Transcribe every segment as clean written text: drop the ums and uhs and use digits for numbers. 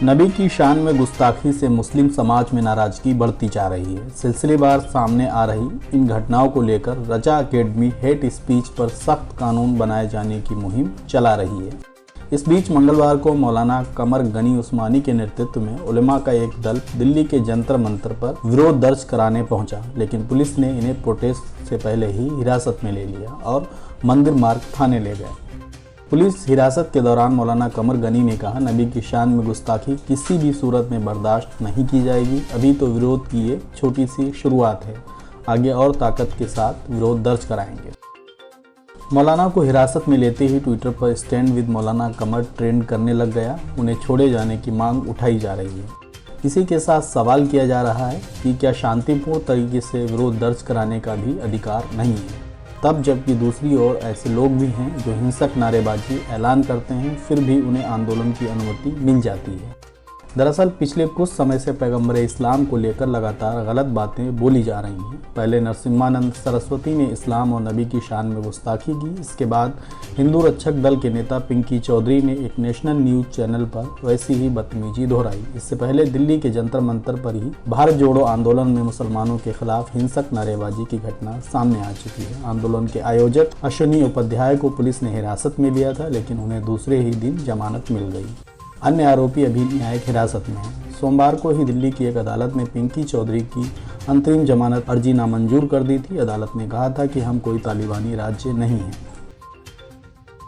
नबी की शान में गुस्ताखी से मुस्लिम समाज में नाराजगी बढ़ती जा रही है। सिलसिलेवार सामने आ रही इन घटनाओं को लेकर रजा एकेडमी हेट स्पीच पर सख्त कानून बनाए जाने की मुहिम चला रही है। इस बीच मंगलवार को मौलाना कमर गनी उस्मानी के नेतृत्व में उलेमा का एक दल दिल्ली के जंतर मंतर पर विरोध दर्ज कराने पहुंचा, लेकिन पुलिस ने इन्हें प्रोटेस्ट से पहले ही हिरासत में ले लिया और मंदिर मार्ग थाने ले गए। पुलिस हिरासत के दौरान मौलाना कमर गनी ने कहा, नबी की शान में गुस्ताखी किसी भी सूरत में बर्दाश्त नहीं की जाएगी। अभी तो विरोध की ये छोटी सी शुरुआत है, आगे और ताकत के साथ विरोध दर्ज कराएंगे। मौलाना को हिरासत में लेते ही ट्विटर पर stand with Maulana Qamar trend करने लग गया। उन्हें छोड़े जाने की मांग उठाई जा रही है। इसी के साथ सवाल किया जा रहा है कि क्या शांतिपूर्ण तरीके से विरोध दर्ज कराने का भी अधिकार नहीं है, तब जबकि दूसरी ओर ऐसे लोग भी हैं जो हिंसक नारेबाजी ऐलान करते हैं, फिर भी उन्हें आंदोलन की अनुमति मिल जाती है। दरअसल पिछले कुछ समय से पैगंबर इस्लाम को लेकर लगातार गलत बातें बोली जा रही हैं। पहले नरसिम्हानंद सरस्वती ने इस्लाम और नबी की शान में गुस्ताखी की। इसके बाद हिंदू रक्षक दल के नेता पिंकी चौधरी ने एक नेशनल न्यूज़ चैनल पर वैसी ही बदतमीजी दोहराई। इससे पहले दिल्ली के जंतर मंतर पर ही भारत जोड़ो आंदोलन में मुसलमानों के खिलाफ हिंसक नारेबाजी की घटना सामने आ चुकी है। आंदोलन के आयोजक अश्विनी उपाध्याय को पुलिस ने हिरासत में लिया था, लेकिन उन्हें दूसरे ही दिन जमानत मिल गई। अन्य आरोपी अभी न्यायिक हिरासत में हैं। सोमवार को ही दिल्ली की एक अदालत ने पिंकी चौधरी की अंतरिम जमानत अर्जी नामंजूर कर दी थी। अदालत ने कहा था कि हम कोई तालिबानी राज्य नहीं हैं।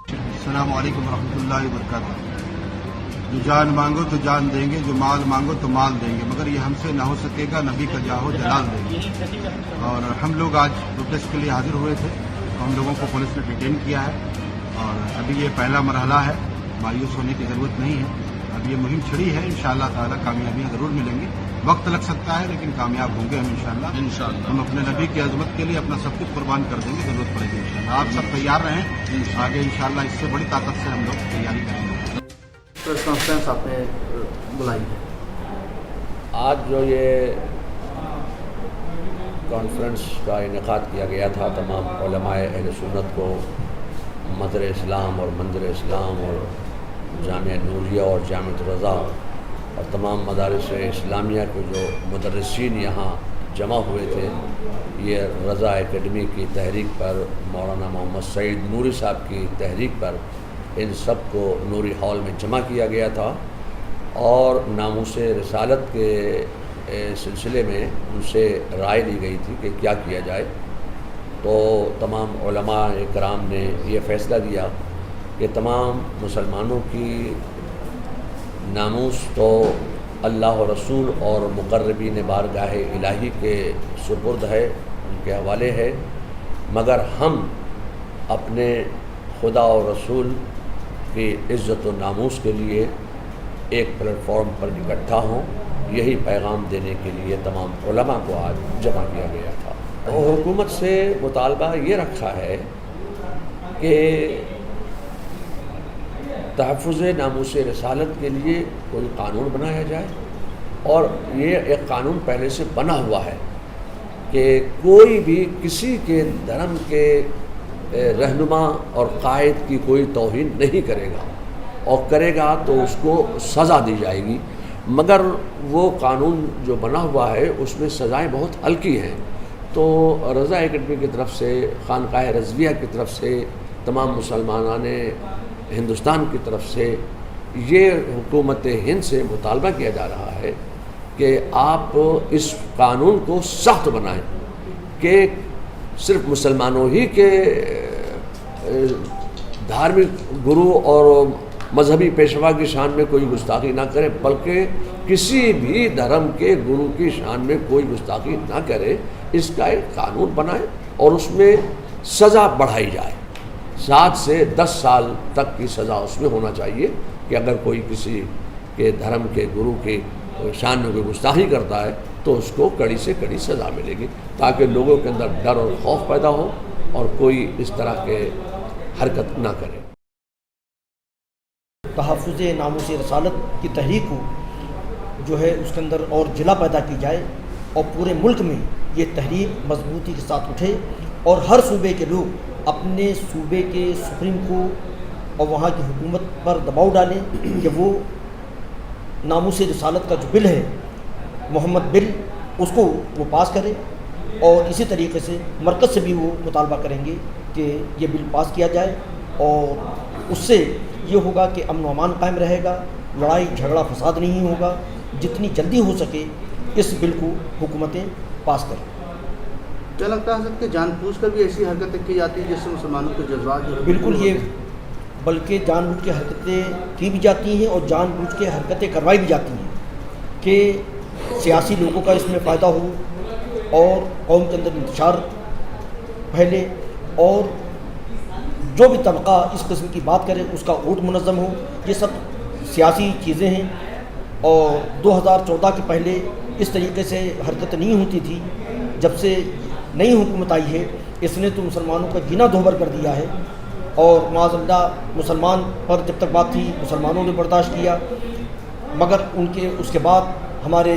अस्सलाम वालेकुम रहमतुल्लाहि व बरकातहू। जो जान मांगो तो जान देंगे, जो माल मांगो तो माल देंगे, मगर ये हमसे ना हो सकेगा, नबी का जाहो जलाल देंगे। और हम लोग आज प्रोटेस्ट के लिए हाजिर हुए थे, तो हम लोगों को पुलिस ने डिटेन किया है और अभी ये पहला मरहला है। मायूस होने की ज़रूरत नहीं है। अब ये मुहिम छिड़ी है, इंशाअल्लाह ताला कामयाबियाँ ज़रूर मिलेंगी। वक्त लग सकता है, लेकिन कामयाब होंगे हम इंशाअल्लाह। हम अपने नबी की अज़मत के लिए अपना सब कुछ कुर्बान कर देंगे, ज़रूरत पड़ेगी इंशाअल्लाह। आप सब तैयार रहें, आगे इंशाअल्लाह इससे बड़ी ताकत से हम लोग तैयारी करेंगे। प्रेस कॉन्फ्रेंस आपने बुलाई है, आज जो ये कॉन्फ्रेंस का इनेकाद किया गया था, तमाम उलमाए अहले सुन्नत को मदर इस्लाम और मंदिर इस्लाम और जामिया नूरिया और जामिया रज़ा और तमाम मदारिस इस्लामिया के जो मुदर्रिसीन यहाँ जमा हुए थे, ये रज़ा एकेडमी की तहरीक पर, मौलाना मोहम्मद सईद नूरी साहब की तहरीक पर इन सब को नूरी हॉल में जमा किया गया था और नामूसे रिसालत के सिलसिले में उनसे राय ली गई थी कि क्या किया जाए। तो तमाम उलमा इकराम ने यह फ़ैसला दिया कि तमाम मुसलमानों की नामूस तो अल्लाह और रसूल और मुक़र्रबीन बारगाह इलाही के सुपुर्द है, उनके हवाले है, मगर हम अपने खुदा और रसूल की इज़्ज़त और नामूस के लिए एक प्लेटफॉर्म पर इकट्ठा हों, यही पैगाम देने के लिए तमाम उलमा को आज जमा किया गया था। और हुकूमत से मुतालबा ये रखा है कि तहफ़्फ़ुज़ नामूस रिसालत के लिए कोई कानून बनाया जाए, और ये एक कानून पहले से बना हुआ है कि कोई भी किसी के धर्म के रहनुमा और कायद की कोई तौहीन नहीं करेगा, और करेगा तो उसको सज़ा दी जाएगी। मगर वो कानून जो बना हुआ है उसमें सज़ाएँ बहुत हल्की हैं। तो रज़ा एकेडमी की तरफ से, खानकाह रज़विया की तरफ से, तमाम मुसलमानान हिंदुस्तान की तरफ से ये हुकूमत हिंद से मुतालबा किया जा रहा है कि आप इस कानून को सख्त बनाएं कि सिर्फ मुसलमानों ही के धार्मिक गुरु और मजहबी पेशवा की शान में कोई गुस्ताखी ना करे, बल्कि किसी भी धर्म के गुरु की शान में कोई गुस्ताखी ना करे, इसका एक कानून बनाए और उसमें सज़ा बढ़ाई जाए। 7 से 10 साल तक की सज़ा उसमें होना चाहिए कि अगर कोई किसी के धर्म के गुरु के शान में कोई गुस्ताखी करता है तो उसको कड़ी से कड़ी सज़ा मिलेगी, ताकि लोगों के अंदर डर और खौफ पैदा हो और कोई इस तरह के हरकत ना करे। तहफ़्फ़ुज़ नामूस रिसालत की तहरीक को जो है उसके अंदर और जिला पैदा की जाए और पूरे मुल्क में ये तहरीक मजबूती के साथ उठे और हर सूबे के लोग अपने सूबे के सुप्रीम को और वहाँ की हुकूमत पर दबाव डालें कि वो नामूस रिसालत का जो बिल है, मोहम्मद बिल, उसको वो पास करे और इसी तरीके से मरकज़ से भी वो मुतालबा करेंगे कि ये बिल पास किया जाए और उससे ये होगा कि अमन व अमान कायम रहेगा, लड़ाई झगड़ा फसाद नहीं होगा। जितनी जल्दी हो सके इस बिल को हुकूमतें पास करें। क्या लगता है कि जानबूझकर भी ऐसी हरकतें की जाती है जिससे मुसलमानों के जज्बात? बिल्कुल, ये बल्कि जानबूझ के हरकतें की भी जाती हैं और जानबूझ के हरकतें करवाई भी जाती हैं कि सियासी लोगों का इसमें फ़ायदा हो और कौम के अंदर इंतशार फैले और जो भी तबका इस किस्म की बात करे उसका वोट मुनज़्ज़म हो। ये सब सियासी चीज़ें हैं और 2014 के पहले इस तरीके से हरकत नहीं होती थी। जब से नई हुकूमत आई है इसने तो मुसलमानों का जीना दोहबर कर दिया है और माज़अल्लाह मुसलमान पर जब तक बात थी मुसलमानों ने बर्दाश्त किया, मगर उनके उसके बाद हमारे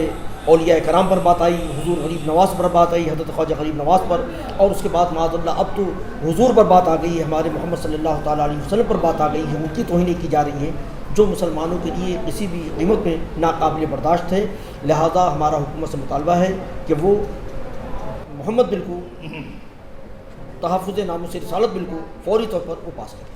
औलिया कराम पर बात आई, हुजूर गरीब नवाज़ पर बात आई, हज़रत ख्वाजा गरीब नवाज़ पर, और उसके बाद माज़अल्लाह अब तो हुजूर पर बात आ गई है, हमारे मोहम्मद सल्लल्लाहु ताला अलैहि वसल्लम पर बात आ गई है। उनकी तौहीनें की जा रही हैं जो मुसलमानों के लिए किसी भी कीमत में नाकाबिल बर्दाश्त है। लिहाजा हमारा हुकूमत से मुतालबा है कि वो मोहम्मद बिल को, तहफ़्फ़ुज़ नामूस रिसालत बिल को फौरी तौर पर वो पास करें।